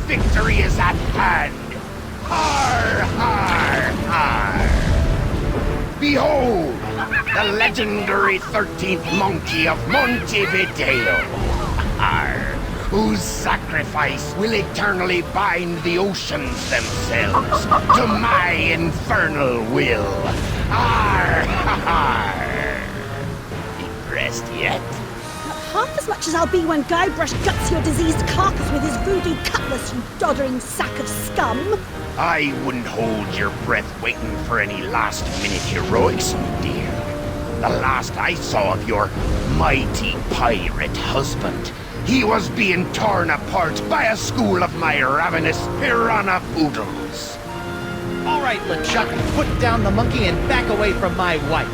victory is at hand. Har, har, har. Behold, the legendary 13th monkey of Montevideo. Har, whose sacrifice will eternally bind the oceans themselves to my infernal will. Har, har, har. Impressed yet? Half as much as I'll be when Guybrush guts your diseased carcass with his voodoo cutlass, you doddering sack of scum. I wouldn't hold your breath waiting for any last-minute heroics, dear. The last I saw of your mighty pirate husband, he was being torn apart by a school of my ravenous piranha poodles. All right, LeChuck, put down the monkey and back away from my wife.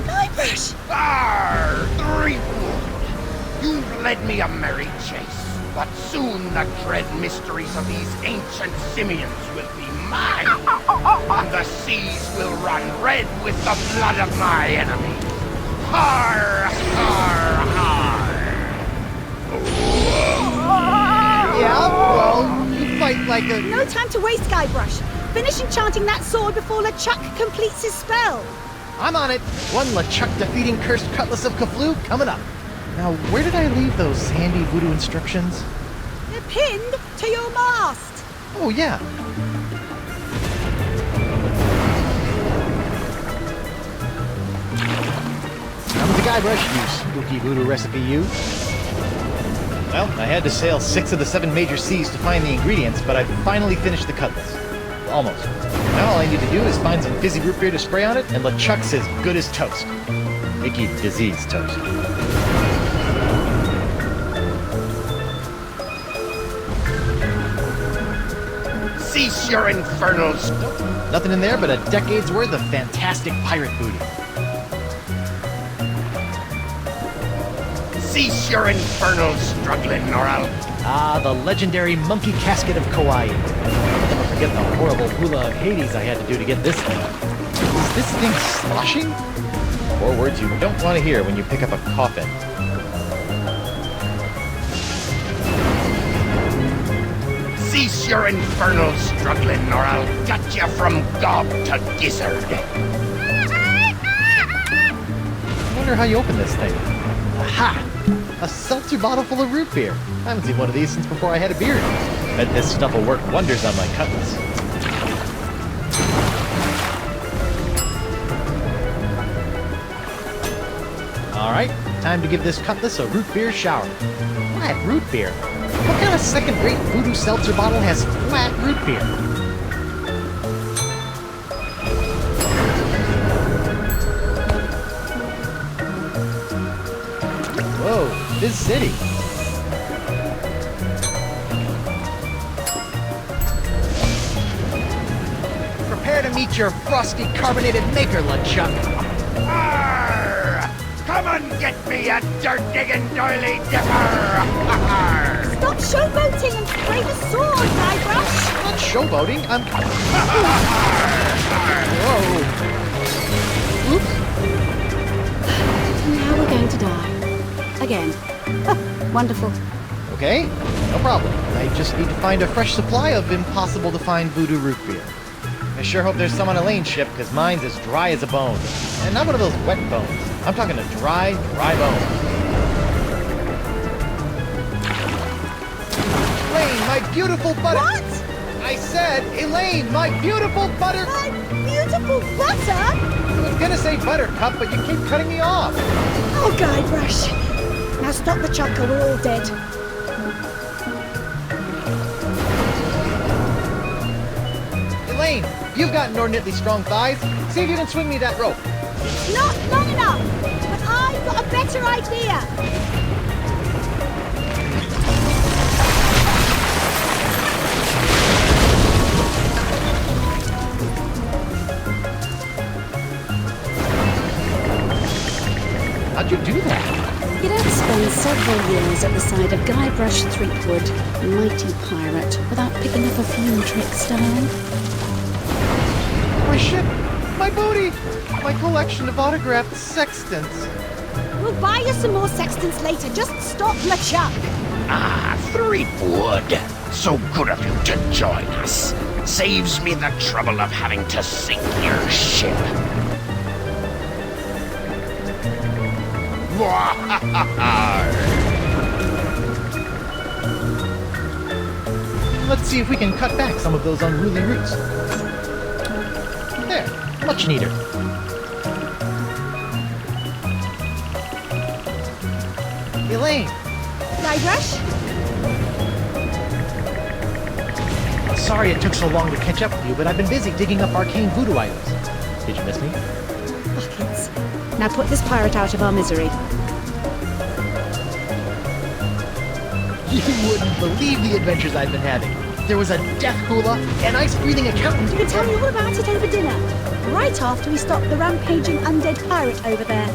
Guybrush! Arr, Threepwood! You've led me a merry chase, but soon the dread mysteries of these ancient simians will be mine, and the seas will run red with the blood of my enemies. Har, har, har! Yeah, well, you fight like a... No time to waste, Guybrush. Finish enchanting that sword before LeChuck completes his spell. I'm on it. One LeChuck defeating cursed cutlass of Kaflu coming up. Now, where did I leave those handy voodoo instructions? They're pinned to your mast. Oh, yeah. Come to Guybrush, you spooky voodoo recipe, you. Well, I had to sail 6 of the 7 major seas to find the ingredients, but I finally finished the cutlass. Almost. Now all I need to do is find some fizzy root beer to spray on it, and LeChuck's as good as toast. Icky disease toast. Cease your infernals! Nothing in there but a decade's worth of fantastic pirate voodoo. Cease your infernal struggling, or I'll... Ah, the legendary monkey casket of Kauai. I'll never forget the horrible hula of Hades I had to do to get this thing. Is this thing sloshing? 4 words you don't want to hear when you pick up a coffin. Cease your infernal struggling, or I'll gut you from gob to gizzard. I wonder how you open this thing. Aha! A seltzer bottle full of root beer. I haven't seen one of these since before I had a beard. Bet this stuff will work wonders on my cutlass. Alright, time to give this cutlass a root beer shower. Flat root beer? What kind of second-rate voodoo seltzer bottle has flat root beer? Whoa, Fizz City. Prepare to meet your frosty carbonated maker, LeChuck. Arr! Come and get me, a dirt-digging doily dipper! Arr! Stop showboating and spray the sword, Guybrush. I'm not showboating, I'm... Whoa. Oops. Now we're going to die. Again. Wonderful. Okay, no problem. I just need to find a fresh supply of impossible-to-find voodoo root beer. I sure hope there's some on Elaine's ship, because mine's as dry as a bone. And not one of those wet bones. I'm talking a dry, dry bone. Elaine, my beautiful butter... What? I said, Elaine, my beautiful butter... My beautiful butter? I was gonna say buttercup, but you keep cutting me off. Oh, Guybrush. Now stop the chuck or we're all dead. Elaine, you've got inordinately strong thighs. See if you can swing me that rope. Not long enough, but I've got a better idea. How'd you do that? You don't spend several years at the side of Guybrush Threepwood, mighty pirate, without picking up a few tricks, darling. My ship! My booty! My collection of autographed sextants. We'll buy you some more sextants later. Just stop LeChuck. Ah, Threepwood! So good of you to join us. Saves me the trouble of having to sink your ship. Let's see if we can cut back some of those unruly roots. There, much neater. Elaine! Guybrush? Sorry it took so long to catch up with you, but I've been busy digging up arcane voodoo items. Did you miss me? Buckets. Now put this pirate out of our misery. You wouldn't believe the adventures I've been having. There was a death hula, an ice-breathing accountant. We can tell you all about it over dinner. Right after we stop the rampaging undead pirate over there.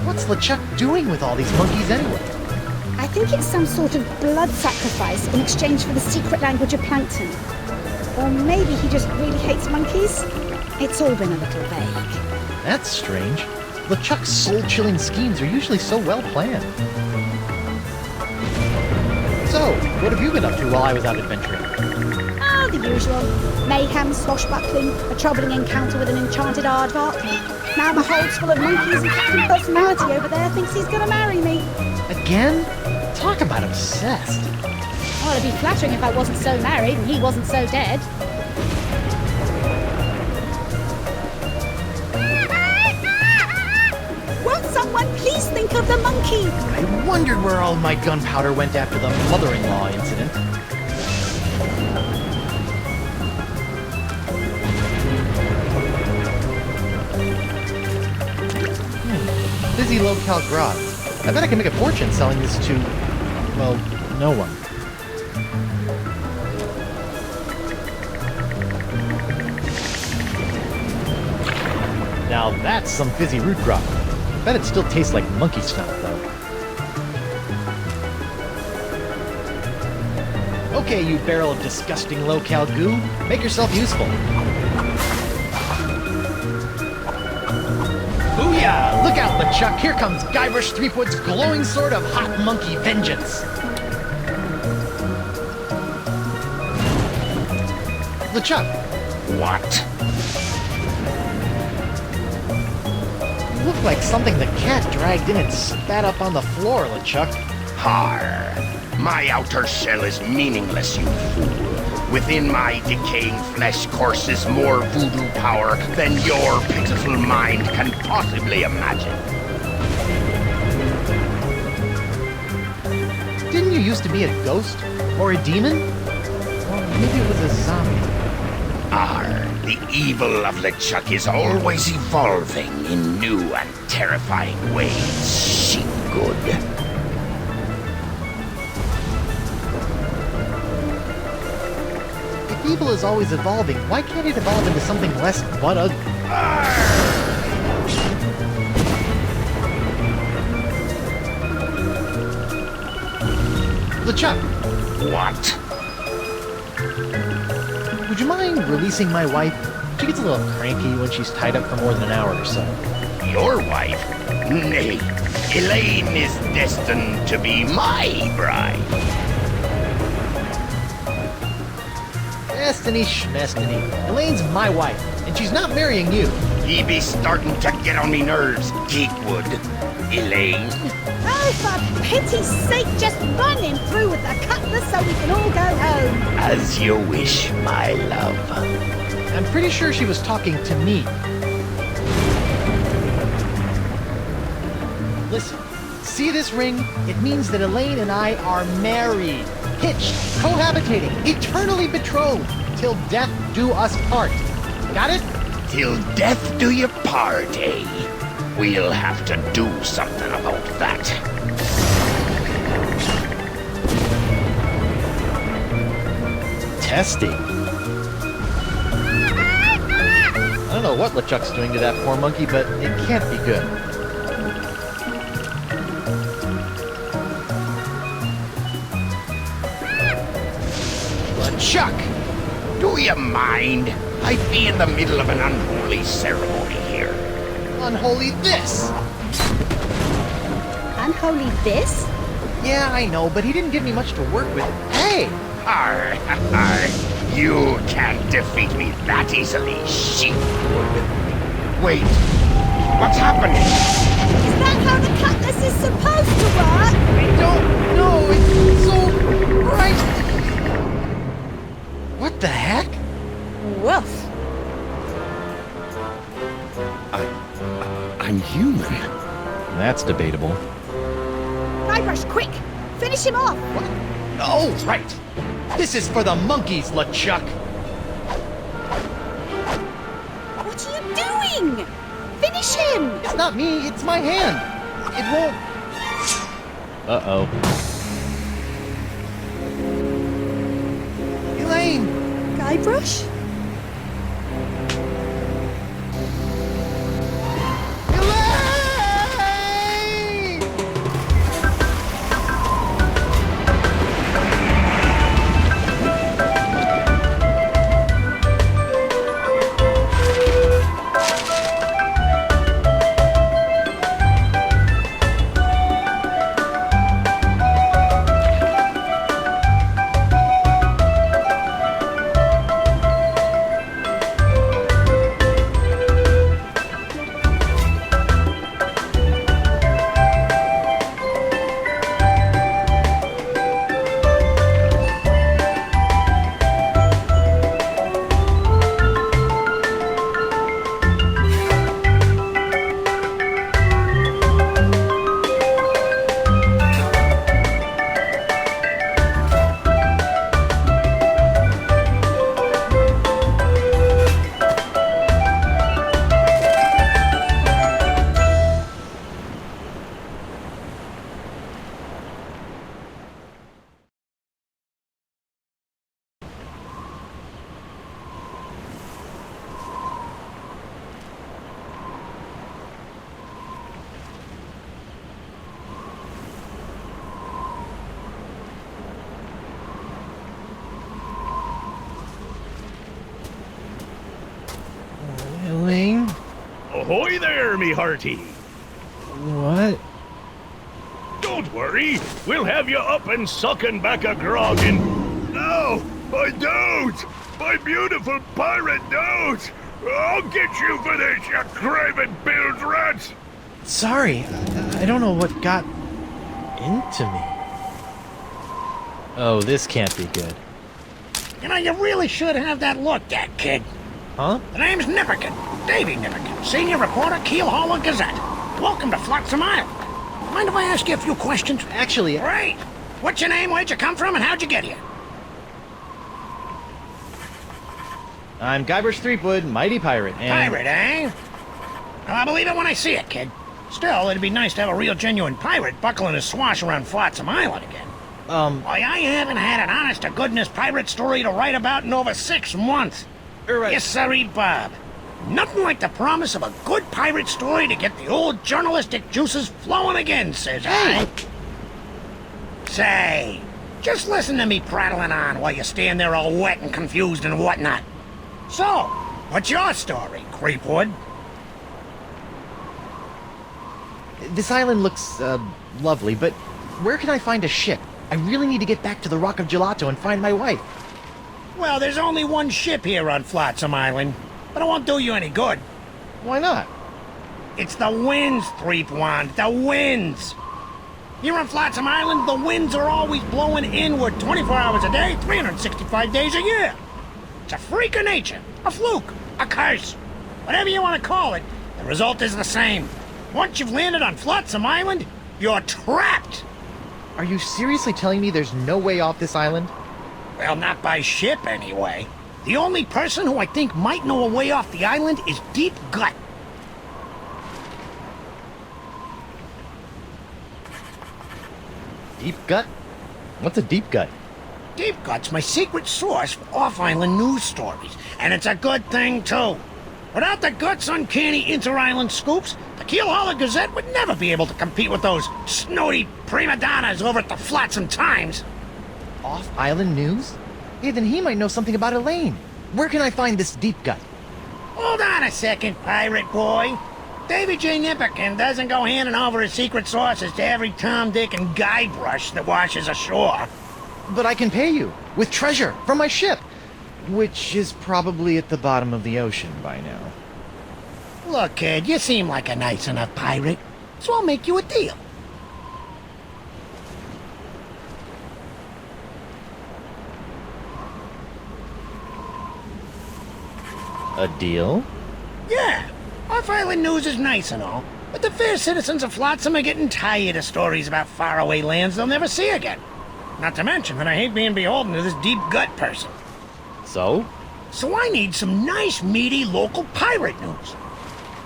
What's LeChuck doing with all these monkeys anyway? I think it's some sort of blood sacrifice in exchange for the secret language of plankton. Or maybe he just really hates monkeys. It's all been a little vague. That's strange. LeChuck's soul-chilling schemes are usually so well planned. So, what have you been up to while I was out adventuring? Ah, the usual. Mayhem, swashbuckling, a troubling encounter with an enchanted aardvark. Now my hold's full of monkeys and Captain Personality over there thinks he's gonna marry me. Again? Talk about obsessed. Well, it'd be flattering if I wasn't so married and he wasn't so dead. Won't someone please think of the monkey? I wondered where all my gunpowder went after the mother-in-law incident. Busy low-cal grog. I bet I can make a fortune selling this to, well, no one. Now that's some fizzy root grog. Bet it still tastes like monkey snot, though. Okay, you barrel of disgusting low-cal goo, make yourself useful. Booyah! Look out, LeChuck! Here comes Guybrush Threepwood's glowing sword of hot monkey vengeance! LeChuck! What? You look like something the cat dragged in and spat up on the floor, LeChuck. Har! My outer shell is meaningless, you fool. Within my decaying flesh courses more voodoo power than your pitiful mind can possibly imagine. Didn't you used to be a ghost? Or a demon? Or maybe it was a zombie. The evil of LeChuck is always evolving in new and terrifying ways. She good. If evil is always evolving, why can't it evolve into something less but ugly? LeChuck! What? Would you mind releasing my wife? She gets a little cranky when she's tied up for more than an hour or so. Your wife? Nay, Elaine is destined to be my bride. Destiny schmestiny. Elaine's my wife, and she's not marrying you. He be starting to get on me nerves, Geekwood. Elaine? Oh, for pity's sake, just run him through with the cutlass so we can all go home. As you wish, my love. I'm pretty sure she was talking to me. Listen, see this ring? It means that Elaine and I are married, hitched, cohabitating, eternally betrothed, till death do us part. Got it? Till death do you part, eh? We'll have to do something about that. Testing. I don't know what LeChuck's doing to that poor monkey, but it can't be good. LeChuck! Do you mind? I'd be in the middle of an unholy ceremony here. Unholy this! Unholy this? Yeah, I know, but he didn't give me much to work with. Hey! Arr, arr. You can't defeat me that easily, sheep. Wait, what's happening? Is that how the cutlass is supposed to work? I don't know. It's so bright. What the heck? Woof. I'm human. That's debatable. Guybrush, quick! Finish him off! Oh, right. This is for the monkeys, LaChuck. What are you doing? Finish him! It's not me, it's my hand. It won't... Uh-oh. Elaine! Guybrush? Elaine? Ahoy there, me hearty! What? Don't worry, we'll have you up and sucking back a grog in... No, I don't! My beautiful pirate don't! I'll get you for this, you craven bilge rats! Sorry, I don't know what got into me. Oh, this can't be good. You know, you really should have that looked at, kid. Huh? The name's Nipperkin. Davy Nipperkin, senior reporter, Keelhaul Gazette. Welcome to Flotsam Island. Mind if I ask you a few questions? Actually, Great. What's your name, where'd you come from, and how'd you get here? I'm Guybrush Threepwood, mighty pirate, and... Pirate, eh? Well, I believe it when I see it, kid. Still, it'd be nice to have a real genuine pirate buckling his swash around Flotsam Island again. Why, I haven't had an honest-to-goodness pirate story to write about in over 6 months. Right. Yes, sirree, Bob. Nothing like the promise of a good pirate story to get the old journalistic juices flowing again, says I. Say, just listen to me prattling on while you stand there all wet and confused and whatnot. So, what's your story, Creepwood? This island looks, lovely, but where can I find a ship? I really need to get back to the Rock of Gelato and find my wife. Well, there's only one ship here on Flotsam Island, but it won't do you any good. Why not? It's the winds, Threepwand, the winds. Here on Flotsam Island, the winds are always blowing inward 24 hours a day, 365 days a year. It's a freak of nature, a fluke, a curse. Whatever you want to call it, the result is the same. Once you've landed on Flotsam Island, you're trapped. Are you seriously telling me there's no way off this island? Well, not by ship, anyway. The only person who I think might know a way off the island is Deep Gut. Deep gut? What's a deep gut? Deep Gut's my secret source for off-island news stories, and it's a good thing, too. Without the Gut's uncanny inter-island scoops, the Keelhaul Gazette would never be able to compete with those snooty prima donnas over at the Flotsam Times. Off-island news? Hey, then he might know something about Elaine. Where can I find this deep gut? Hold on a second, pirate boy. Davy J. Nipperkin doesn't go handing over his secret sources to every Tom, Dick, and Guybrush that washes ashore. But I can pay you with treasure from my ship, which is probably at the bottom of the ocean by now. Look, kid, you seem like a nice enough pirate, so I'll make you a deal. A deal? Yeah, off island news is nice and all, but the fair citizens of Flotsam are getting tired of stories about faraway lands they'll never see again. Not to mention that I hate being beholden to this deep gut person. So? So I need some nice, meaty local pirate news.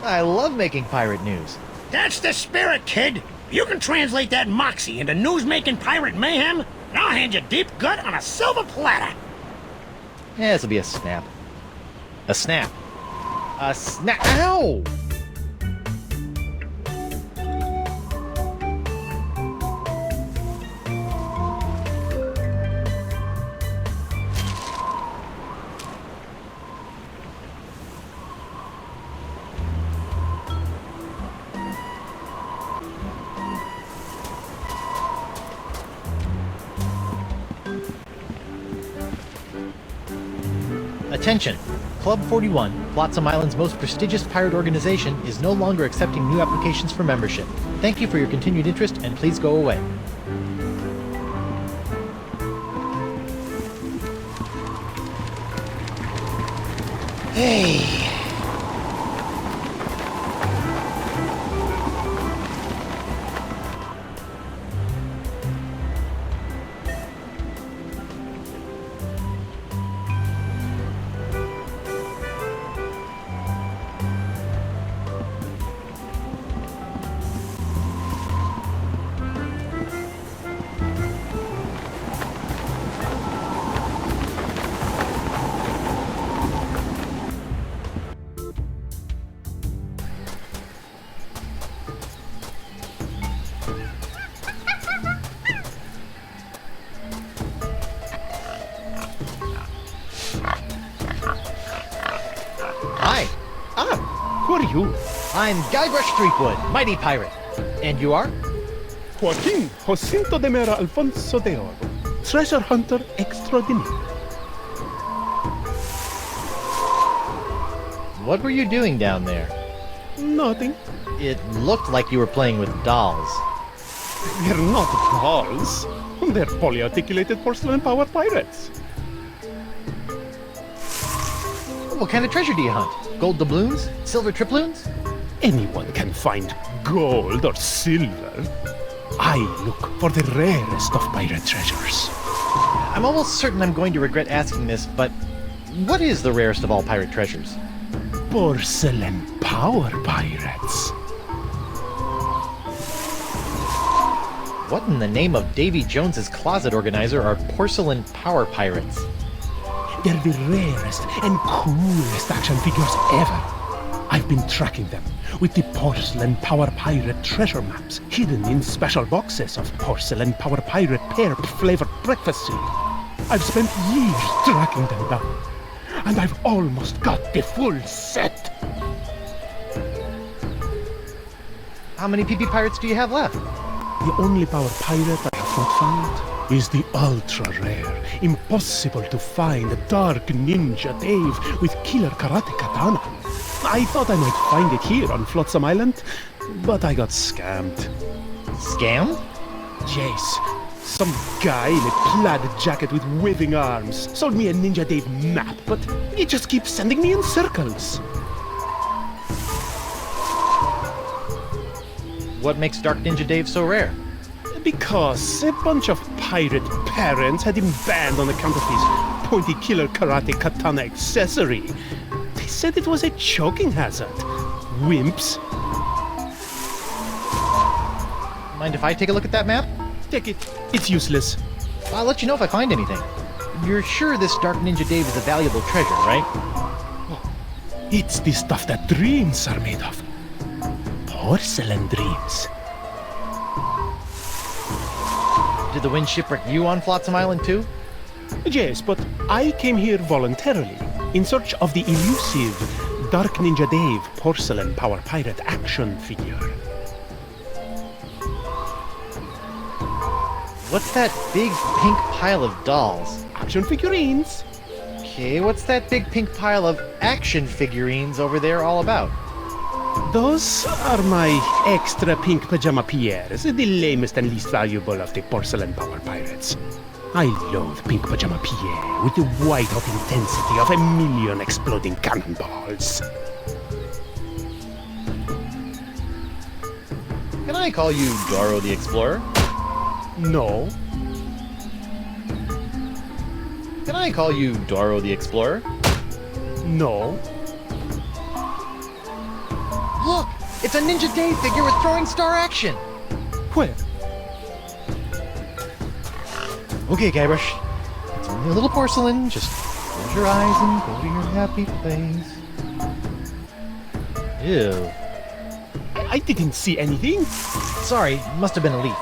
I love making pirate news. That's the spirit, kid. You can translate that moxie into news-making pirate mayhem, and I'll hand you deep gut on a silver platter. Yeah, this'll be a snap. A snap. A snap. Ow! Attention! Club 41, Flotsam Island's most prestigious pirate organization, is no longer accepting new applications for membership. Thank you for your continued interest, and please go away. Hey. Hi! Who are you? I'm Guybrush Threepwood, mighty pirate. And you are? Joaquin Jacinto de Mera Alfonso de Oro, treasure hunter extraordinaire. What were you doing down there? Nothing. It looked like you were playing with dolls. They're not dolls. They're polyarticulated porcelain-powered pirates. What kind of treasure do you hunt? Gold doubloons? Silver triploons? Anyone can find gold or silver. I look for the rarest of pirate treasures. I'm almost certain I'm going to regret asking this, but what is the rarest of all pirate treasures? Porcelain power pirates. What in the name of Davy Jones's closet organizer are porcelain power pirates? They're the rarest and coolest action figures ever. I've been tracking them with the Porcelain Power Pirate treasure maps hidden in special boxes of Porcelain Power Pirate pear-flavored breakfast cereal. I've spent years tracking them down, and I've almost got the full set. How many PP pirates do you have left? The only power pirate I have not found is the ultra-rare, impossible-to-find Dark Ninja Dave with killer karate katana. I thought I might find it here on Flotsam Island, but I got scammed. Scammed? Yes, some guy in a plaid jacket with waving arms sold me a Ninja Dave map, but he just keeps sending me in circles. What makes Dark Ninja Dave so rare? Because a bunch of pirate parents had him banned on account of his pointy killer karate katana accessory. They said it was a choking hazard. Wimps. Mind if I take a look at that map? Take it. It's useless. I'll let you know if I find anything. You're sure this Dark Ninja Dave is a valuable treasure, right? It's the stuff that dreams are made of. Porcelain dreams. Did the wind shipwreck you on Flotsam Island too? Yes, but I came here voluntarily, in search of the elusive Dark Ninja Dave porcelain power pirate action figure. What's that big pink pile of dolls? Action figurines? Okay, what's that big pink pile of action figurines over there all about? Those are my extra pink pajama Pierres, the lamest and least valuable of the porcelain power pirates. I loathe pink pajama Pierre with the white-hot intensity of 1,000,000 exploding cannonballs. Can I call you Doro the Explorer? No. Can I call you Doro the Explorer? No. Look! It's a Ninja Dave figure with throwing star action! Where? Okay, Guybrush. It's only a little porcelain. Just close your eyes and go to your happy place. Ew. I didn't see anything. Sorry, must have been a leaf.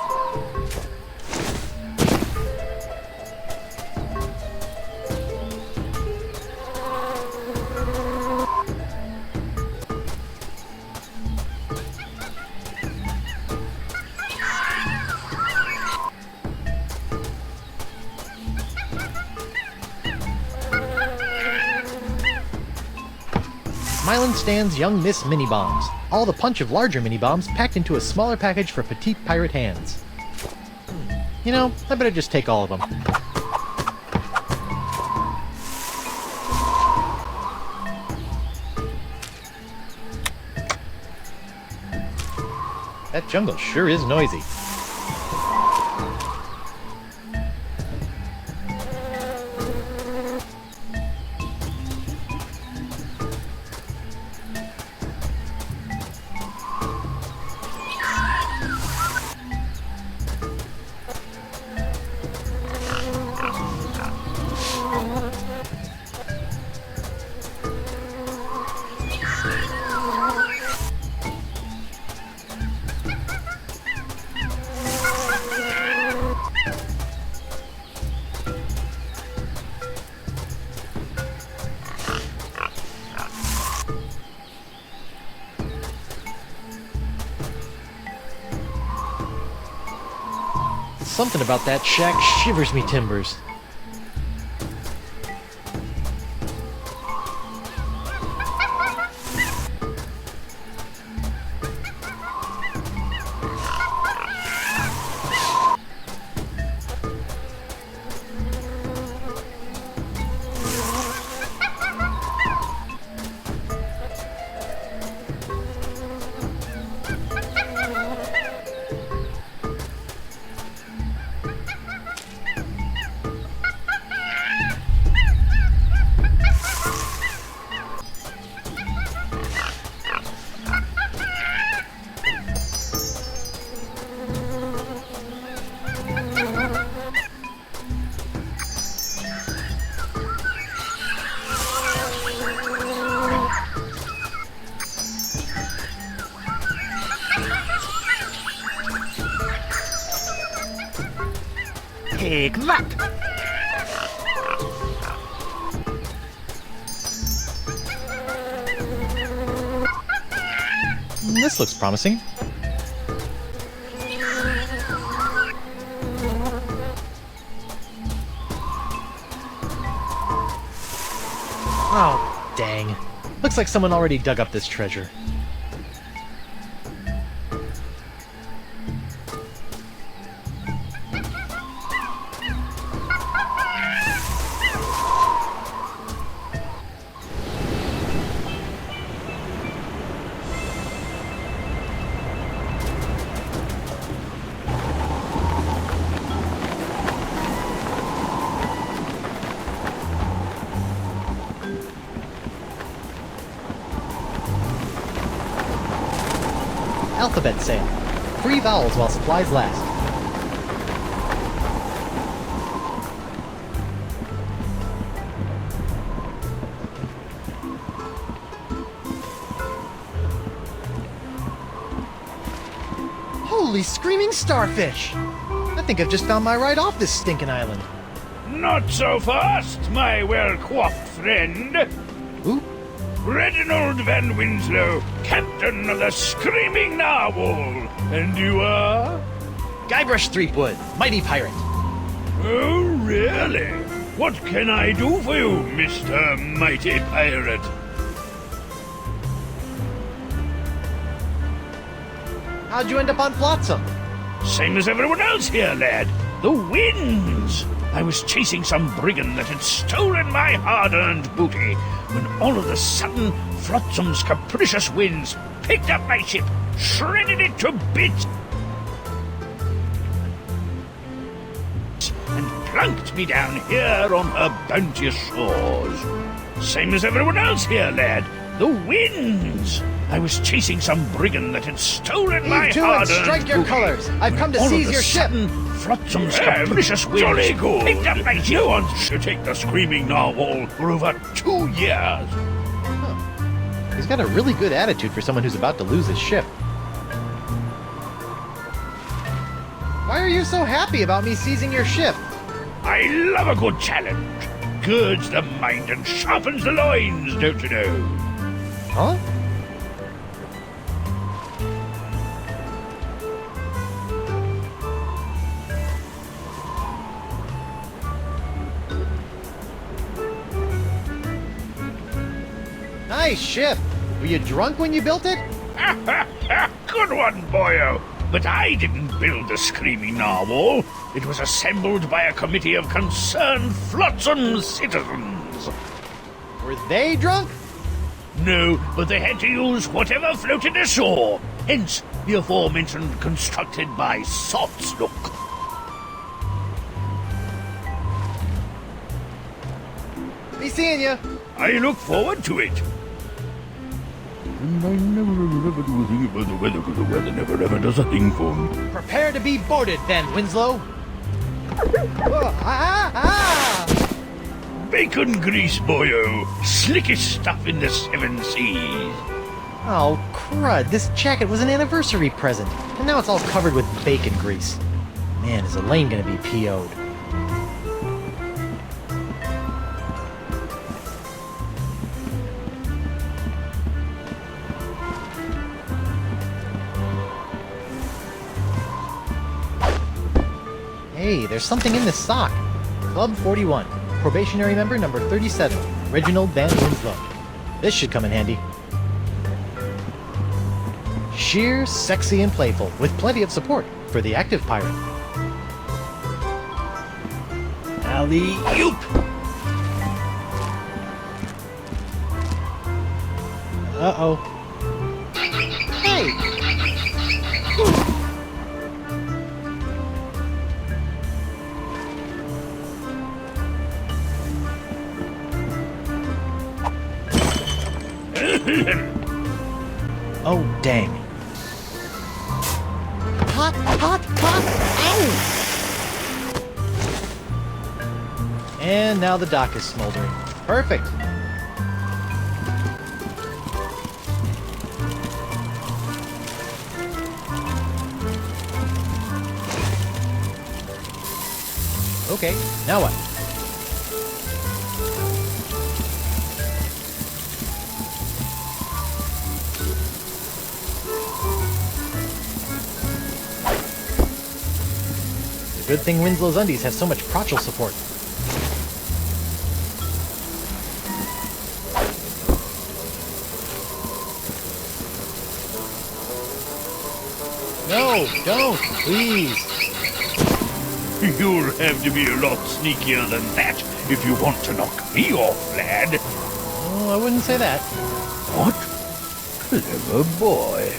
Mylan stands Young Miss Mini Bombs. All the punch of larger mini bombs packed into a smaller package for petite pirate hands. You know, I better just take all of them. That jungle sure is noisy. Something about that shack shivers me timbers. Take that! This looks promising. Oh, dang. Looks like someone already dug up this treasure. Alphabet sale. Free vowels while supplies last. Holy screaming starfish! I think I've just found my ride off this stinking island. Not so fast, my well-coiffed friend. Ooh, Reginald Van Winslow, captain of the Screaming Narwhal. And you are? Guybrush Threepwood, mighty pirate. Oh, really? What can I do for you, Mr. Mighty Pirate? How'd you end up on Flotsam? Same as everyone else here, lad. The winds! I was chasing some brigand that had stolen my hard-earned booty, when all of a sudden, Flotsam's capricious winds picked up my ship, shredded it to bits, and plunked me down here on her bounteous shores. Same as everyone else here, lad. The winds! I was chasing some brigand that had stolen my You two and hard-earned strike your booty, colors. I've come to all seize of a your ship. sudden, Flotsam's capricious winds jolly good. picked up my ship. No one should take the Screaming Narwhal for over 2 years. He's got a really good attitude for someone who's about to lose his ship. Why are you so happy about me seizing your ship? I love a good challenge. Girds the mind and sharpens the loins, don't you know? Huh? Nice ship! Were you drunk when you built it? Good one, boyo. But I didn't build the Screaming Narwhal. It was assembled by a committee of concerned Flotsam citizens. Were they drunk? No, but they had to use whatever floated ashore. Hence, the aforementioned constructed by Sots look. Be seeing you. I look forward to it. And I never ever do a thing about the weather, because the weather never ever does a thing for me. Prepare to be boarded, Van Winslow. Bacon grease, boyo. Slickest stuff in the 7 seas. Oh, crud. This jacket was an anniversary present, and now it's all covered with bacon grease. Man, is Elaine gonna be PO'd. Hey, there's something in this sock. Club 41. Probationary member number 37. Reginald Van Winslow. This should come in handy. Sheer, sexy, and playful, with plenty of support for the active pirate. Alley-oop! Uh-oh. Hey! Oh, dang. Hot, hot, hot! Ow! And now the dock is smoldering. Perfect! Okay, now what? Good thing Winslow's undies have so much crotchal support. No, don't, please. You'll have to be a lot sneakier than that if you want to knock me off, lad. Oh, I wouldn't say that. What? Clever boy.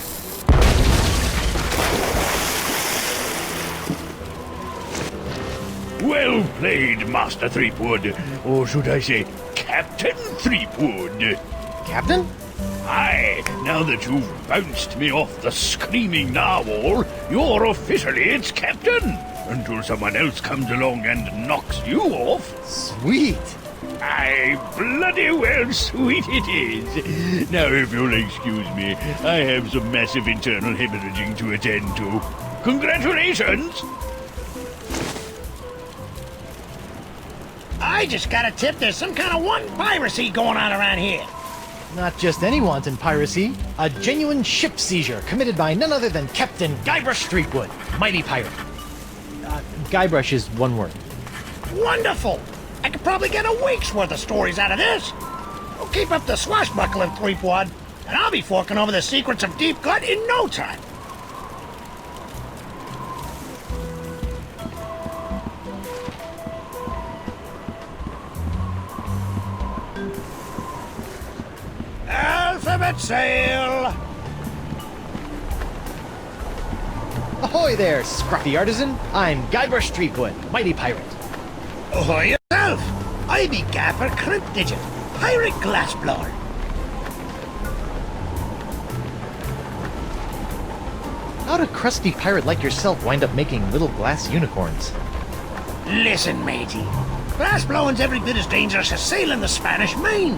Well played, Master Threepwood. Or should I say, Captain Threepwood. Captain? Aye, now that you've bounced me off the Screaming Narwhal, you're officially its captain. Until someone else comes along and knocks you off. Sweet! Aye, bloody well sweet it is. Now, if you'll excuse me, I have some massive internal hemorrhaging to attend to. Congratulations! I just got a tip there's some kind of one piracy going on around here. Not just any wanton piracy, a genuine ship seizure committed by none other than Captain Guybrush Threepwood, mighty pirate. Guybrush is one word. Wonderful! I could probably get a week's worth of stories out of this. Well, keep up the swashbuckling, Threepwood, and I'll be forking over the secrets of Deep Gut in no time. Alphabet sail! Ahoy there, scruffy artisan! I'm Guybrush Threepwood, mighty pirate. Ahoy yourself! I be Gaffer Crypt-Digit, pirate glassblower. How'd a crusty pirate like yourself wind up making little glass unicorns? Listen, matey. Glassblowing's every bit as dangerous as sailing the Spanish Main.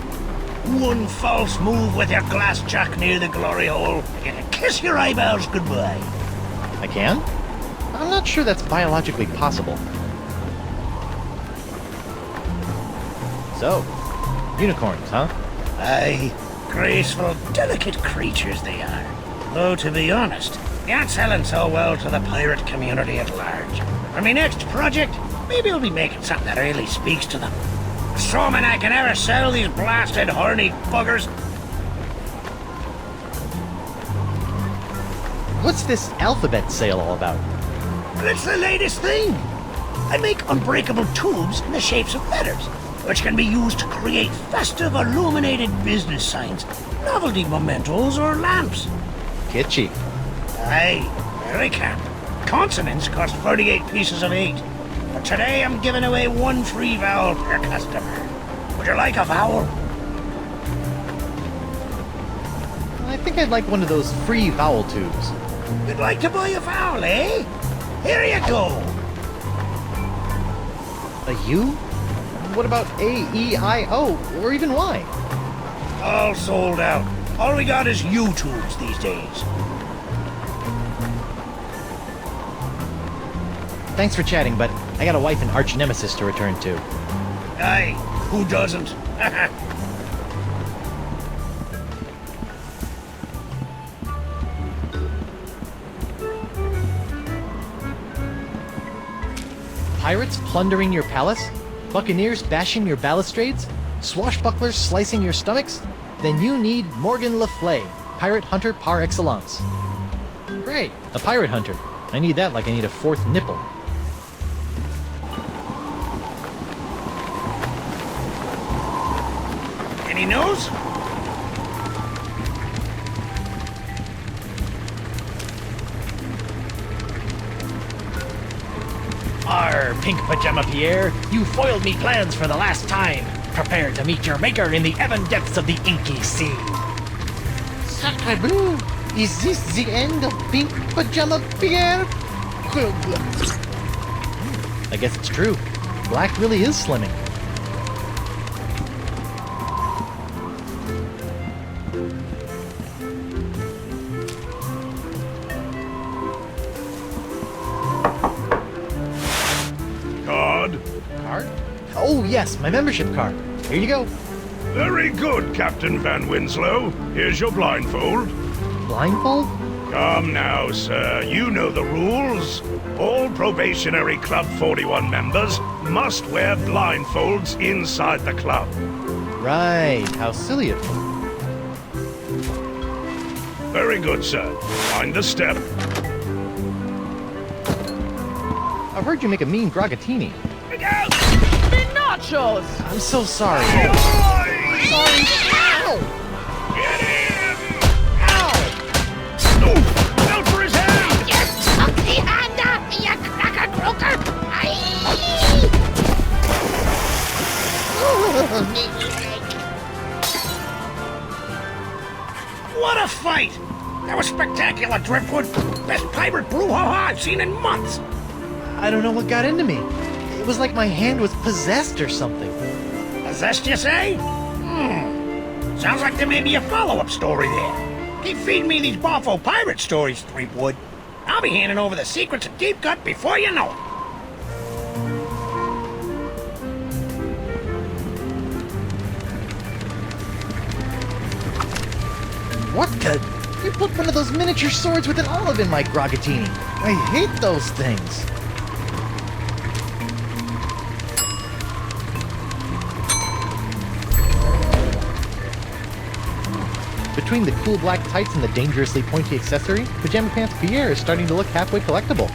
One false move with your glass jack near the glory hole, and you can kiss your eyeballs goodbye. I can? I'm not sure that's biologically possible. So, unicorns, huh? Aye, graceful, delicate creatures they are. Though, to be honest, they aren't selling so well to the pirate community at large. For my next project, maybe I'll be making something that really speaks to them. Assuming I can ever sell these blasted horny buggers. What's this alphabet sale all about? Well, it's the latest thing. I make unbreakable tubes in the shapes of letters, which can be used to create festive illuminated business signs, novelty mementos, or lamps. Kitschy. Aye, very camp. Consonants cost 38 pieces of 8. But today I'm giving away one free vowel per customer. Would you like a vowel? I think I'd like one of those free vowel tubes. You'd like to buy a vowel, eh? Here you go. A U? What about A, E, I, O, or even Y? All sold out. All we got is U-tubes these days. Thanks for chatting, but I got a wife and arch nemesis to return to. Aye, who doesn't? Pirates plundering your palace? Buccaneers bashing your balustrades? Swashbucklers slicing your stomachs? Then you need Morgan Le Fay, pirate hunter par excellence. Great, a pirate hunter. I need that like I need a fourth nipple. Any news? Arr, Pink Pajama Pierre, you foiled me plans for the last time. Prepare to meet your maker in the ebon depths of the inky sea. Sacre bleu! Is this the end of Pink Pajama Pierre? I guess it's true. Black really is slimming. Card? Card? Oh yes, my membership card. Here you go. Very good, Captain Van Winslow. Here's your blindfold. Blindfold? Come now, sir. You know the rules. All probationary Club 41 members must wear blindfolds inside the club. Right, how silly of me. Very good, sir. Mind the step. I've heard you make a mean gragatini. Look out! Nachos! I'm so sorry. Oi! Sorry. Ow! Get him! Ow! Oh, out for his hand! You suck the hand off me, you cracker croaker! What a fight! That was spectacular, Driftwood. Best pirate brouhaha I've seen in months. I don't know what got into me. It was like my hand was possessed or something. Possessed, you say? Sounds like there may be a follow-up story there. Keep feeding me these Boffo pirate stories, Threepwood. I'll be handing over the secrets of Deep Gut before you know it. What the? You put one of those miniature swords with an olive in my grogatini. I hate those things. Between the cool black tights and the dangerously pointy accessory, Pajama Pants Pierre is starting to look halfway collectible.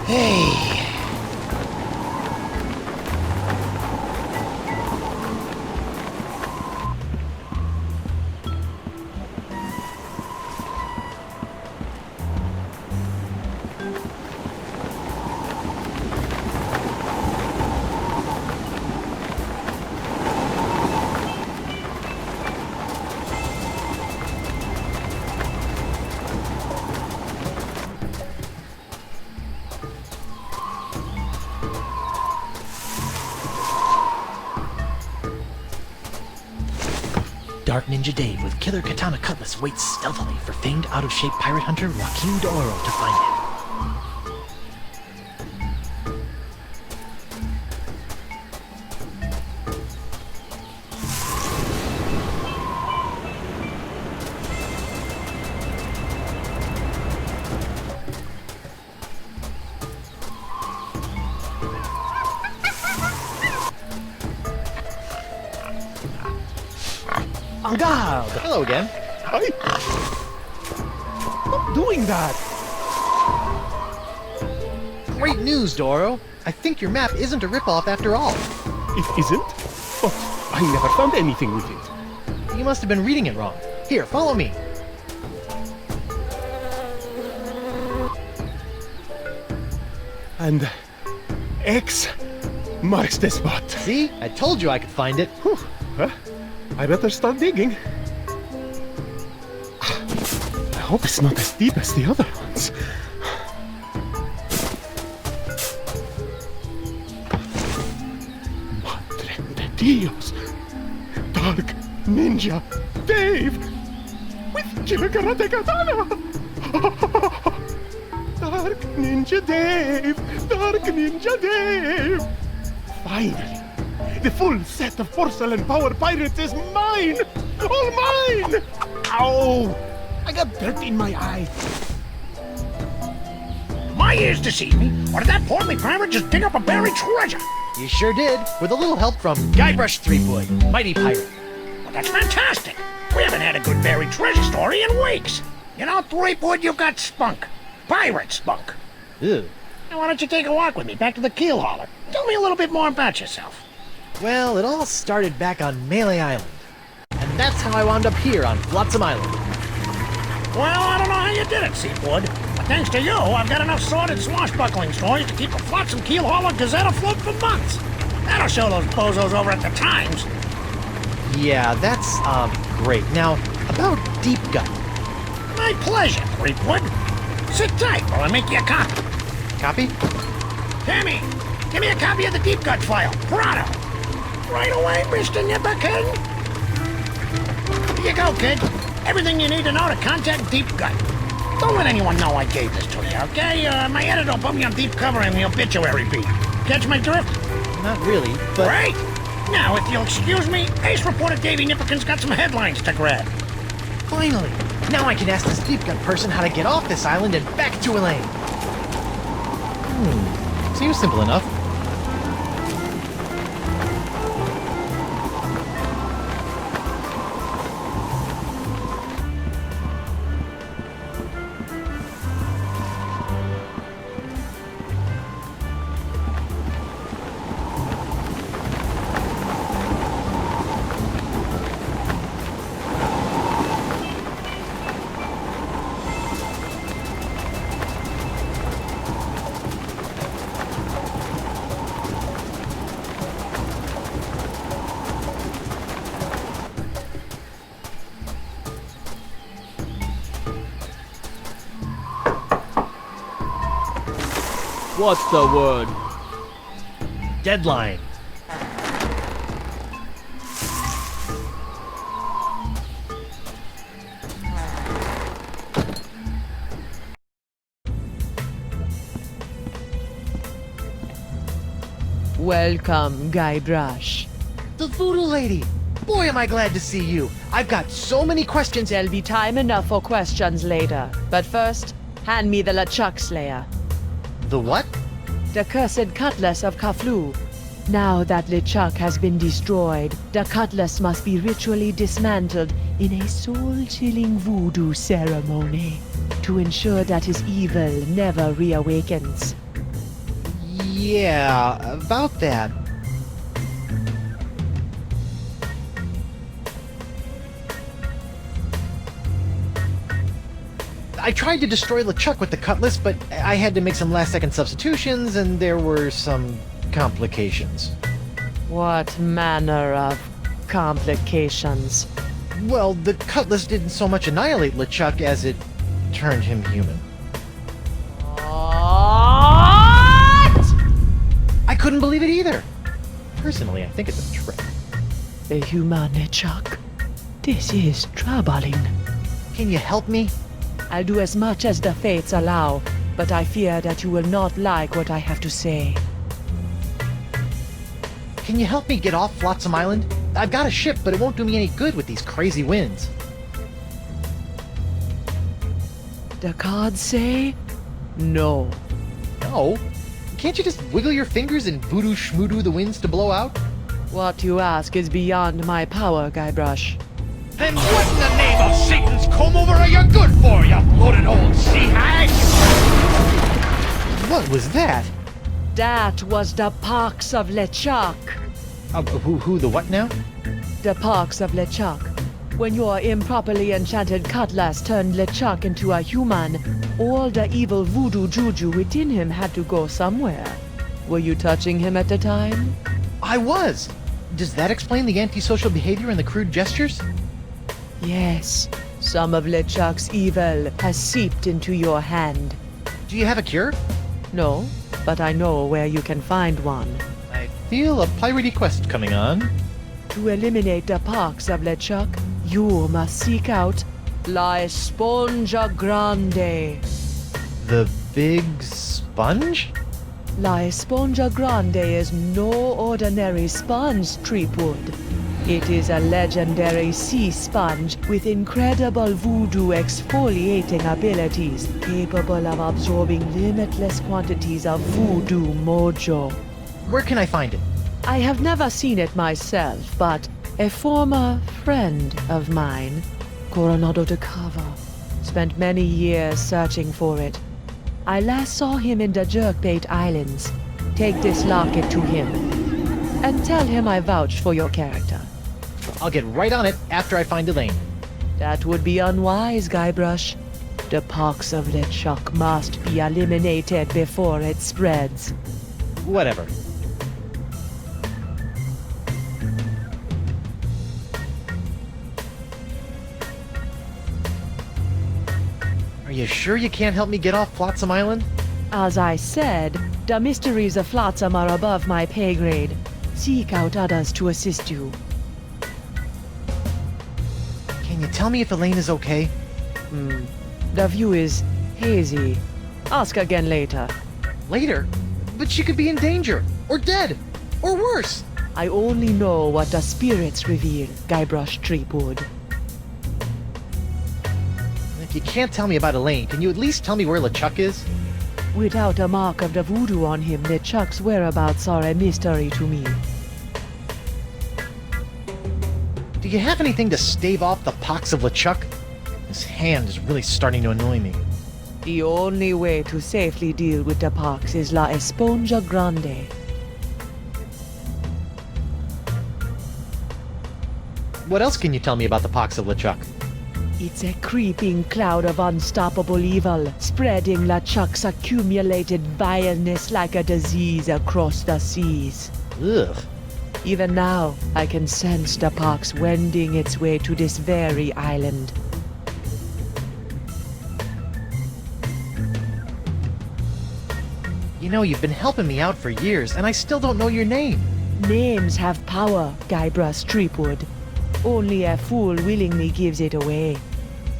Hey. Dark Ninja Dave with killer katana cutlass waits stealthily for famed out-of-shape pirate hunter Joaquin D'Oro to find him. En garde! Hello again. Stop doing that! Great news, D'Oro. I think your map isn't a ripoff after all. It isn't? But I never found anything with it. You must have been reading it wrong. Here, follow me. And X marks the spot. See? I told you I could find it. Whew. Huh? I better start digging. I hope it's not as deep as the other ones. Madre de Dios! Dark Ninja Dave! With Killer Karate Katana! Dark Ninja Dave! Dark Ninja Dave! Finally! The full set of porcelain power pirates is mine! All mine! Ow! I got dirt in my eye. My ears deceive me, or did that portly pirate just dig up a buried treasure? You sure did, with a little help from Guybrush Threepwood, mighty pirate. Well, that's fantastic. We haven't had a good buried treasure story in weeks. You know, Threepwood, you've got spunk. Pirate spunk. Ew. Now, why don't you take a walk with me back to the keel hauler? Tell me a little bit more about yourself. Well, it all started back on Melee Island. And that's how I wound up here on Flotsam Island. Well, I don't know how you did it, Seafood. But thanks to you, I've got enough sordid swashbuckling stories to keep the Flotsam Keel Hauler Gazette afloat for months. That'll show those bozos over at the Times. Yeah, that's, great. Now, about Deep Gut. My pleasure, Threepwood. Sit tight while I make you a copy. Copy? Tammy, give me a copy of the Deep Gut file. Pronto. Right away, Mr. Nipperkin. Here you go, kid. Everything you need to know to contact Deep Gut. Don't let anyone know I gave this to you, okay? My editor will put me on deep cover in the obituary beat. Catch my drift? Not really, but... Great! Now, if you'll excuse me, Ace reporter Davey Nipperkin's got some headlines to grab. Finally! Now I can ask this Deep Gut person how to get off this island and back to Elaine. Seems simple enough. What's the word? Deadline. Welcome, Guybrush. The Voodoo lady! Boy, am I glad to see you. I've got so many questions. There'll be time enough for questions later. But first, hand me the LaChuck Slayer. The what? The cursed cutlass of Kaflu. Now that LeChuck has been destroyed, the cutlass must be ritually dismantled in a soul-chilling voodoo ceremony to ensure that his evil never reawakens. Yeah, about that. I tried to destroy LeChuck with the cutlass, but I had to make some last-second substitutions, and there were some complications. What manner of complications? Well, the cutlass didn't so much annihilate LeChuck as it turned him human. What? I couldn't believe it either. Personally, I think it's a trick. The human LeChuck. This is troubling. Can you help me? I'll do as much as the fates allow, but I fear that you will not like what I have to say. Can you help me get off Flotsam Island? I've got a ship, but it won't do me any good with these crazy winds. The cards say no. No? Can't you just wiggle your fingers and voodoo schmoodoo the winds to blow out? What you ask is beyond my power, Guybrush. Then what in the name of Satan's comb over are you good for, you bloated old sea hag? What was that? That was the pox of LeChuck. Who, the what now? The pox of LeChuck. When your improperly enchanted cutlass turned LeChuck into a human, all the evil voodoo juju within him had to go somewhere. Were you touching him at the time? I was! Does that explain the antisocial behavior and the crude gestures? Yes. Some of LeChuck's evil has seeped into your hand. Do you have a cure? No, but I know where you can find one. I feel a piratey quest coming on. To eliminate the pox of LeChuck, you must seek out La Esponja Grande. The big sponge? La Esponja Grande is no ordinary sponge, Threepwood. It is a legendary sea sponge with incredible voodoo exfoliating abilities, capable of absorbing limitless quantities of voodoo mojo. Where can I find it? I have never seen it myself, but a former friend of mine, Coronado de Cava, spent many years searching for it. I last saw him in the Jerkbait Islands. Take this locket to him, and tell him I vouch for your character. I'll get right on it after I find Elaine. That would be unwise, Guybrush. The pox of LeChuck must be eliminated before it spreads. Whatever. Are you sure you can't help me get off Flotsam Island? As I said, the mysteries of Flotsam are above my pay grade. Seek out others to assist you. Can you tell me if Elaine is okay? The view is hazy. Ask again later. Later? But she could be in danger, or dead, or worse. I only know what the spirits reveal, Guybrush Threepwood. If you can't tell me about Elaine, can you at least tell me where LeChuck is? Without a mark of the voodoo on him, LeChuck's whereabouts are a mystery to me. Do you have anything to stave off the pox of LeChuck? His hand is really starting to annoy me. The only way to safely deal with the pox is La Esponja Grande. What else can you tell me about the pox of LeChuck? It's a creeping cloud of unstoppable evil, spreading LeChuck's accumulated vileness like a disease across the seas. Ugh. Even now, I can sense the pox wending its way to this very island. You know, you've been helping me out for years, and I still don't know your name. Names have power, Guybrush Threepwood. Only a fool willingly gives it away.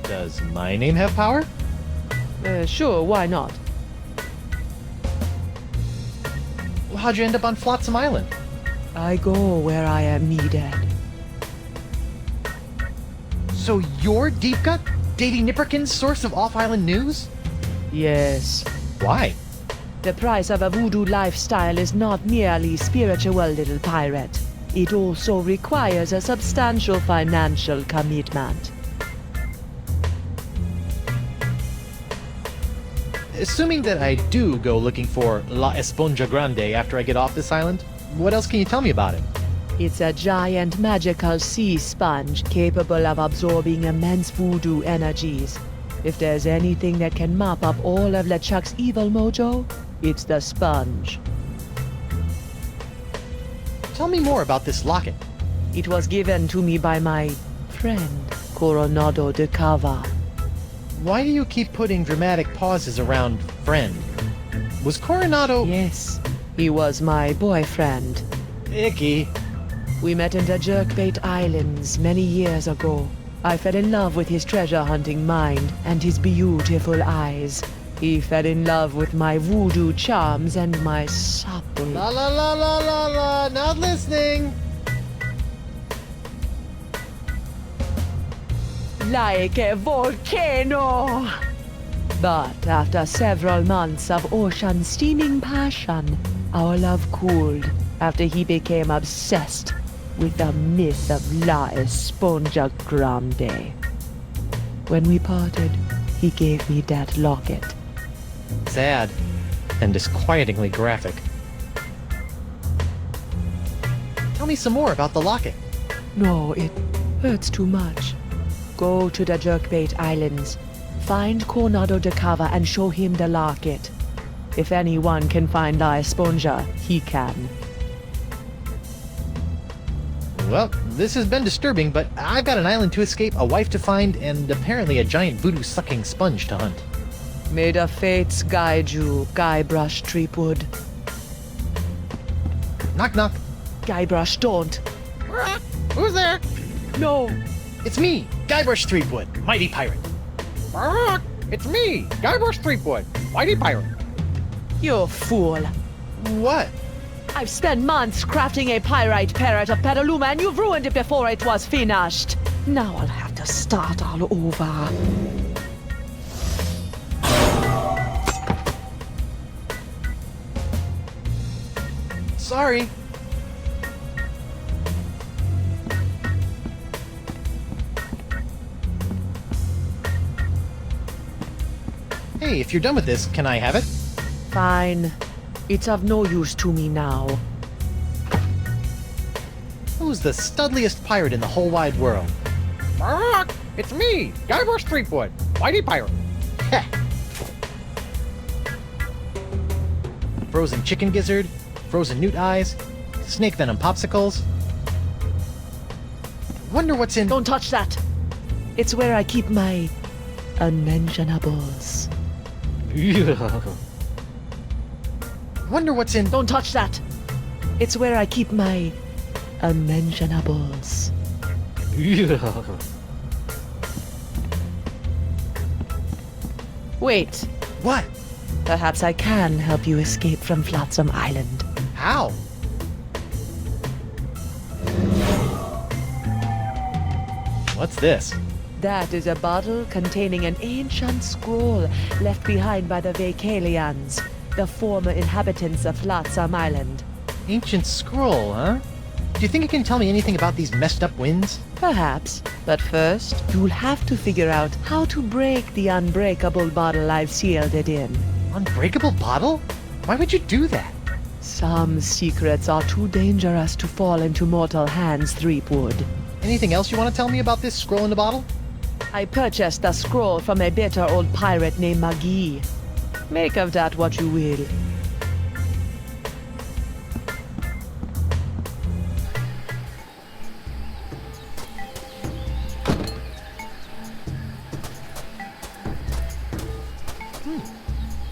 Does my name have power? Sure, why not? Well, how'd you end up on Flotsam Island? I go where I am needed. So you're Deep Gut? Davy Nipperkin's source of off-island news? Yes. Why? The price of a voodoo lifestyle is not merely spiritual, little pirate. It also requires a substantial financial commitment. Assuming that I do go looking for La Esponja Grande after I get off this island, what else can you tell me about it? It's a giant magical sea sponge capable of absorbing immense voodoo energies. If there's anything that can mop up all of LeChuck's evil mojo, it's the sponge. Tell me more about this locket. It was given to me by my friend, Coronado de Cava. Why do you keep putting dramatic pauses around friend? Was Coronado... Yes, he was my boyfriend. Icky. We met in the Jerkbait Islands many years ago. I fell in love with his treasure-hunting mind and his beautiful eyes. He fell in love with my voodoo charms and my supple... La la la la la la, not listening! Like a volcano! But after several months of ocean steaming passion, our love cooled after he became obsessed with the myth of La Esponja Grande. When we parted, he gave me that locket. Sad. And disquietingly graphic. Tell me some more about the locket. No, it hurts too much. Go to the Jerkbait Islands. Find Coronado de Cava and show him the locket. If anyone can find La Esponja, he can. Well, this has been disturbing, but I've got an island to escape, a wife to find, and apparently a giant voodoo-sucking sponge to hunt. May the fates guide you, Guybrush Threepwood. Knock knock. Guybrush, don't. Who's there? No. It's me, Guybrush Threepwood, mighty pirate. It's me, Guybrush Threepwood, mighty pirate. You fool. What? I've spent months crafting a pyrite parrot of Petaluma and you've ruined it before it was finished. Now I'll have to start all over. Sorry. Hey, if you're done with this, can I have it? Fine. It's of no use to me now. Who's the studliest pirate in the whole wide world? It's me, Guybrush Threepwood, mighty pirate. Heh. Frozen chicken gizzard, frozen newt eyes, snake venom popsicles. Wonder what's in... Don't touch that. It's where I keep my unmentionables. Wonder what's in... Don't touch that. It's where I keep my unmentionables. Wait. What? Perhaps I can help you escape from Flotsam Island. How? What's this? That is a bottle containing an ancient scroll left behind by the Vacalians, the former inhabitants of Flotsam Island. Ancient scroll, huh? Do you think it can tell me anything about these messed up winds? Perhaps, but first, you'll have to figure out how to break the unbreakable bottle I've sealed it in. Unbreakable bottle? Why would you do that? Some secrets are too dangerous to fall into mortal hands, Threepwood. Anything else you want to tell me about this scroll in the bottle? I purchased the scroll from a bitter old pirate named Magee. Make of that what you will.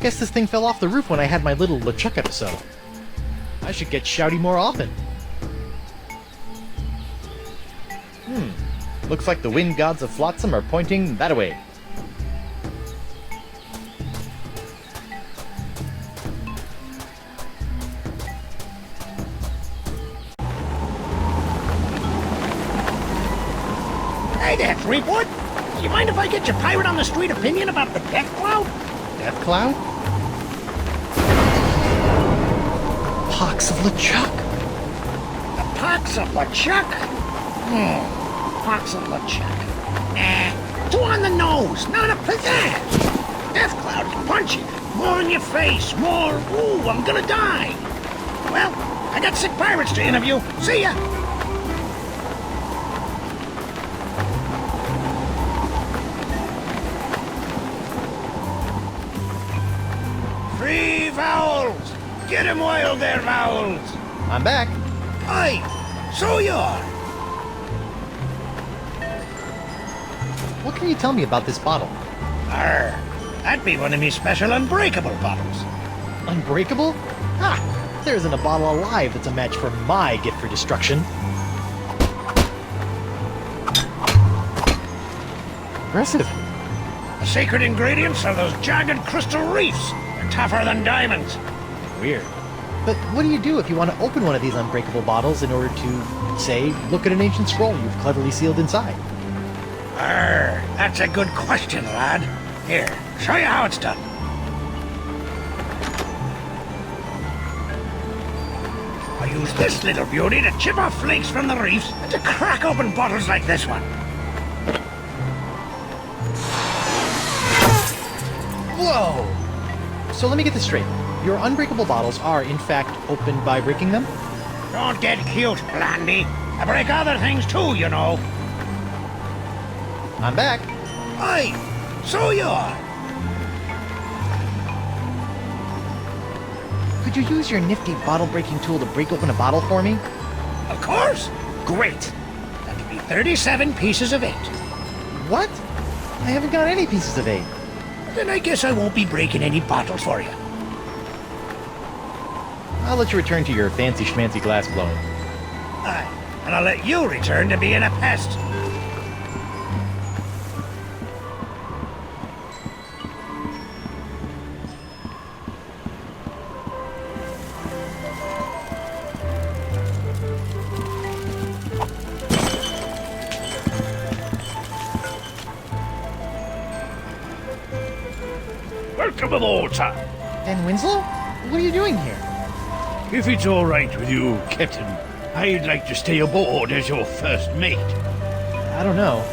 Guess this thing fell off the roof when I had my little LeChuck episode. I should get shouty more often. Looks like the wind gods of Flotsam are pointing that way. Hey there, Threepwood. Do you mind if I get your pirate on the street opinion about the death cloud? Death Cloud? Pox of LaChuck. The Pox of LaChuck? Pox of LaChuck. Nah, too on the nose, not a pizzazz. Death cloud can punch you. More in your face, more, ooh, I'm gonna die. Well, I got sick pirates to interview. See ya. Free vowels! Get him wild there, vowels! I'm back. Aye, so you are. What can you tell me about this bottle? Arr, that'd be one of me special unbreakable bottles. Unbreakable? Ha! There isn't a bottle alive that's a match for my gift for destruction. Impressive. The secret ingredients are those jagged crystal reefs. They're tougher than diamonds. Weird. But what do you do if you want to open one of these unbreakable bottles in order to, say, look at an ancient scroll you've cleverly sealed inside? Arr, that's a good question, lad. Here, show you how it's done. I use this little beauty to chip off flakes from the reefs and to crack open bottles like this one. Whoa! So let me get this straight. Your unbreakable bottles are, in fact, opened by breaking them? Don't get cute, Blandy. I break other things too, you know. I'm back. Aye, so you are. Could you use your nifty bottle-breaking tool to break open a bottle for me? Of course. Great. That'll be 37 pieces of 8. What? I haven't got any pieces of 8. Then I guess I won't be breaking any bottles for you. I'll let you return to your fancy-schmancy glass blowing. Aye, and I'll let you return to being a pest. Welcome aboard, sir. Dan Winslow? What are you doing here? If it's all right with you, Captain, I'd like to stay aboard as your first mate. I don't know.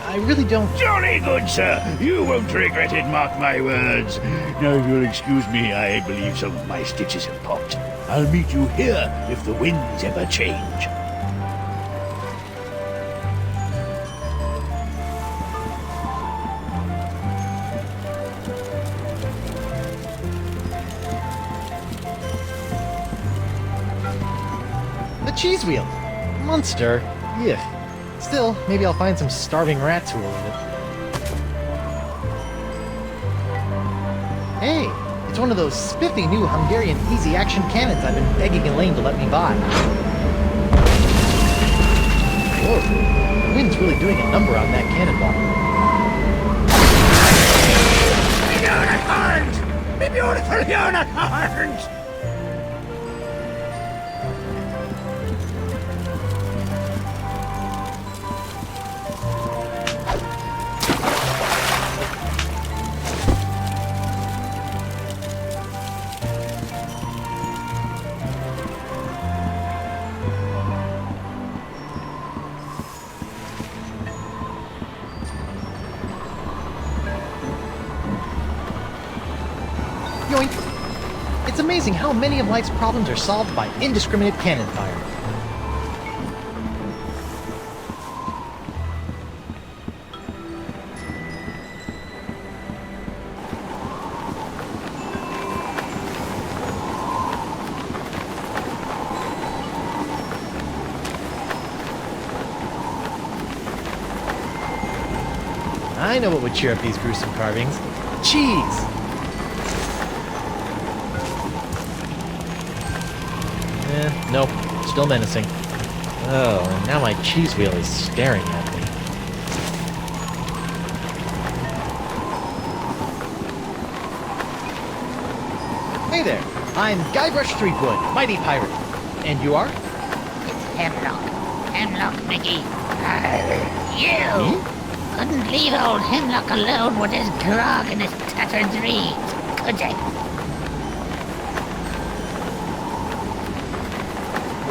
I really don't... Jolly good, sir. You won't regret it, mark my words. Now, if you'll excuse me, I believe some of my stitches have popped. I'll meet you here if the winds ever change. Cheese wheel. Monster. Yuck. Still, maybe I'll find some starving rats who will eat it. Hey, it's one of those spiffy new Hungarian easy-action cannons I've been begging Elaine to let me buy. Whoa, the wind's really doing a number on that cannonball. Unicorns! Me beautiful unicorns! Yoink! It's amazing how many of life's problems are solved by indiscriminate cannon fire. I know what would cheer up these gruesome carvings. Cheese! Nope. Still menacing. Oh, and now my cheese wheel is staring at me. Hey there! I'm Guybrush Threepwood, mighty pirate. And you are? It's Hemlock. Hemlock, Mickey. You couldn't leave old Hemlock alone with his grog and his tattered dreams, could you?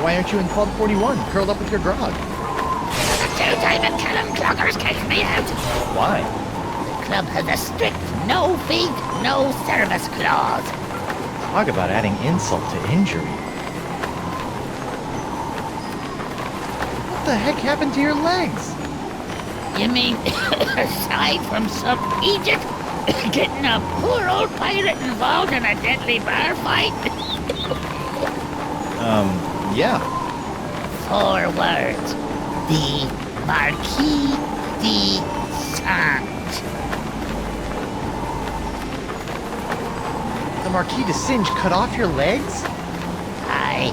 Why aren't you in Club 41, curled up with your grog? The two-timing Callum Cloggers kicked me out. Why? The club has a strict no feed, no service clause. Talk about adding insult to injury. What the heck happened to your legs? You mean, aside from some idiot getting a poor old pirate involved in a deadly bar fight? Yeah. 4 words. The Marquis de Saint. The Marquis de Singe cut off your legs? Aye.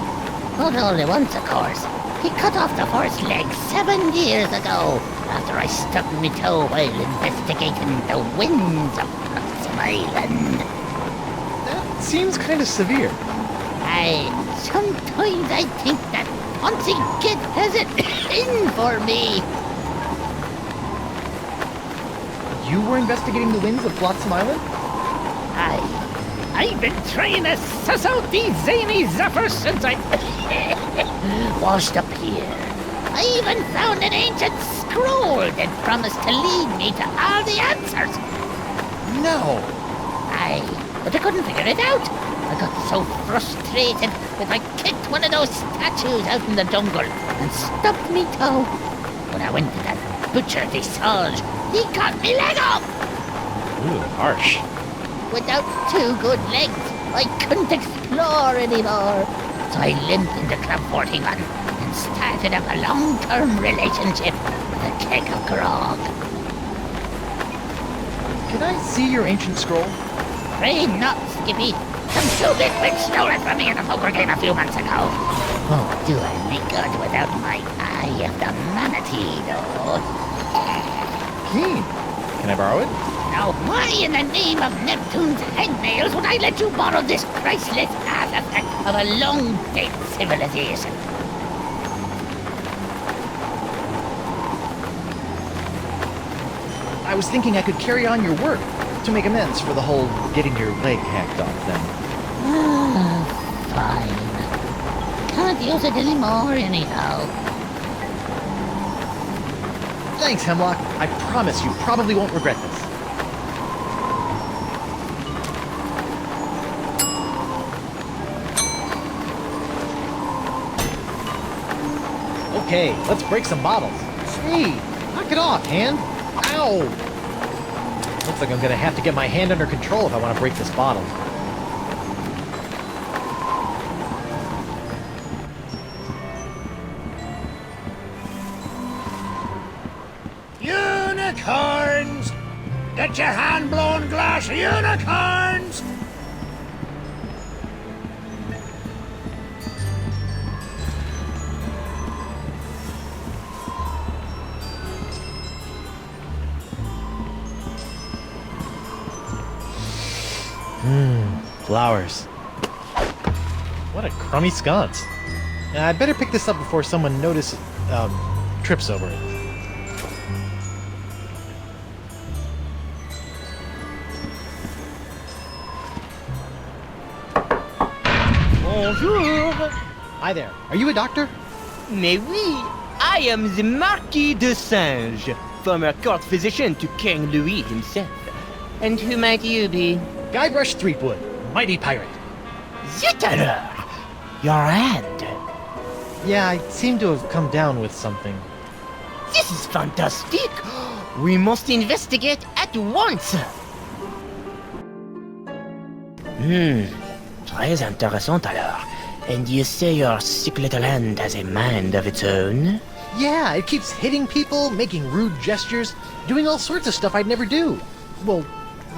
Not only once, of course. He cut off the horse leg 7 years ago, after I stubbed my toe while investigating the winds of Bloxham Island. That seems kind of severe. Aye. Sometimes I think that Poncy Kid has it in for me. You were investigating the winds of Flotsam Island? I've been trying to suss out these zany zuffers since I washed up here. I even found an ancient scroll that promised to lead me to all the answers. No. Aye, but I couldn't figure it out. I got so frustrated that I kicked one of those statues out in the jungle and stubbed me toe. When I went to that butcher Desange, he cut me leg off. Ooh, harsh. Without 2 good legs, I couldn't explore anymore. So I limped into Club 41 and started up a long-term relationship with a keg of grog. Can I see your ancient scroll? Afraid not, Skippy. Some two-bit witch stole it from me in a poker game a few months ago. Won't do any good without my eye of the manatee, though. Keen. Can I borrow it? Now, why in the name of Neptune's hangnails would I let you borrow this priceless artifact of a long-dead civilization? I was thinking I could carry on your work to make amends for the whole getting your leg hacked off thing. Fine. Can't use it anymore, anyhow. Thanks, Hemlock. I promise you probably won't regret this. Okay, let's break some bottles. Hey, knock it off, hand. Ow! Looks like I'm gonna have to get my hand under control if I want to break this bottle. Unicorns! Get your hand-blown glass unicorns! Flowers. What a crummy sconce. I'd better pick this up before someone trips over it. Bonjour. Hi there. Are you a doctor? Mais oui, I am the Marquis de Singe, former court physician to King Louis himself. And who might you be? Guybrush Threepwood, mighty pirate. Zut alors! Your hand. Yeah, I seem to have come down with something. This is fantastic! We must investigate at once! Très intéressant alors. And you say your sick little hand has a mind of its own? Yeah, it keeps hitting people, making rude gestures, doing all sorts of stuff I'd never do. Well,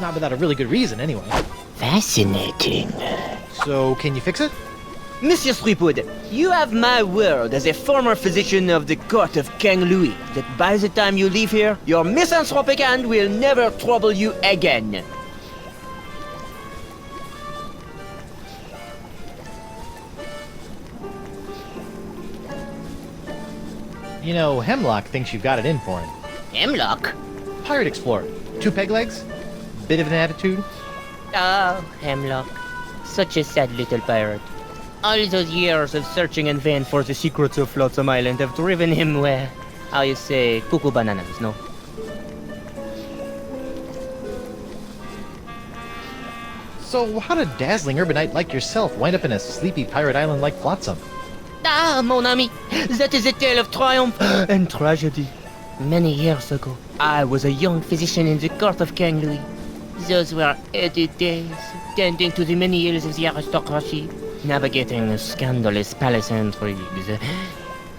not without a really good reason, anyway. Fascinating. So, can you fix it? Monsieur Threepwood, you have my word as a former physician of the court of King Louis that by the time you leave here, your misanthropic hand will never trouble you again. You know, Hemlock thinks you've got it in for him. Hemlock? Pirate explorer. 2 peg legs? Bit of an attitude? Oh, Hemlock. Such a sad little pirate. All those years of searching in vain for the secrets of Flotsam Island have driven him where, how you say, cuckoo bananas, no? So how did a dazzling urbanite like yourself wind up in a sleepy pirate island like Flotsam? Ah, mon ami, that is a tale of triumph and tragedy. Many years ago, I was a young physician in the court of King Louis. Those were heady days, tending to the many ills of the aristocracy, navigating the scandalous palace intrigues.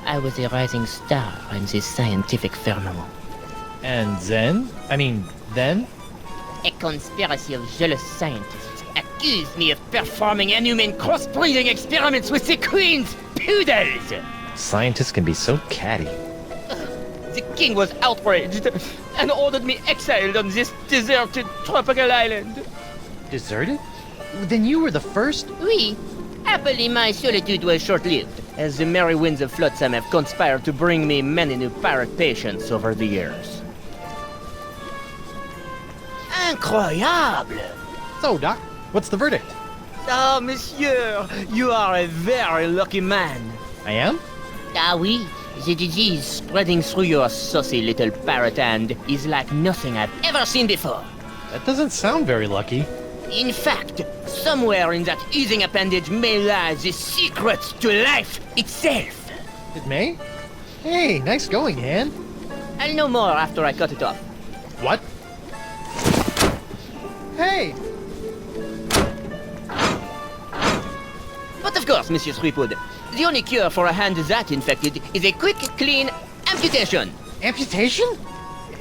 I was a rising star in the scientific firmament. And then? A conspiracy of jealous scientists accused me of performing inhuman crossbreeding experiments with the Queen's poodles! Scientists can be so catty. The king was outraged and ordered me exiled on this deserted tropical island. Deserted? Then you were the first? Oui. Happily, my solitude was short-lived, as the merry winds of Flotsam have conspired to bring me many new pirate patients over the years. Incroyable! So, Doc, what's the verdict? Ah, monsieur, you are a very lucky man. I am? Ah, oui. The disease spreading through your saucy little parrot hand is like nothing I've ever seen before. That doesn't sound very lucky. In fact, somewhere in that oozing appendage may lie the secret to life itself. It may? Hey, nice going, Han. I'll know more after I cut it off. What? Hey! But of course, Monsieur Threepwood, the only cure for a hand that infected is a quick, clean amputation. Amputation?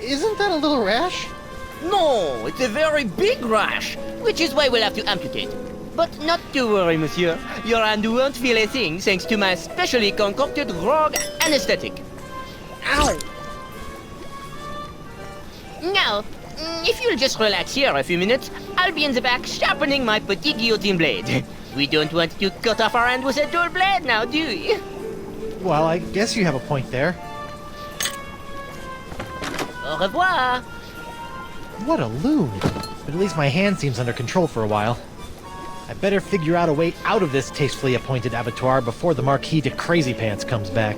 Isn't that a little rash? No, it's a very big rash, which is why we'll have to amputate. But not to worry, monsieur. Your hand won't feel a thing thanks to my specially concocted rogue anesthetic. Ow! Now, if you'll just relax here a few minutes, I'll be in the back sharpening my petit guillotine blade. We don't want to cut off our hand with a dull blade now, do we? Well, I guess you have a point there. Au revoir! What a loon. But at least my hand seems under control for a while. I better figure out a way out of this tastefully appointed abattoir before the Marquis de Crazy Pants comes back.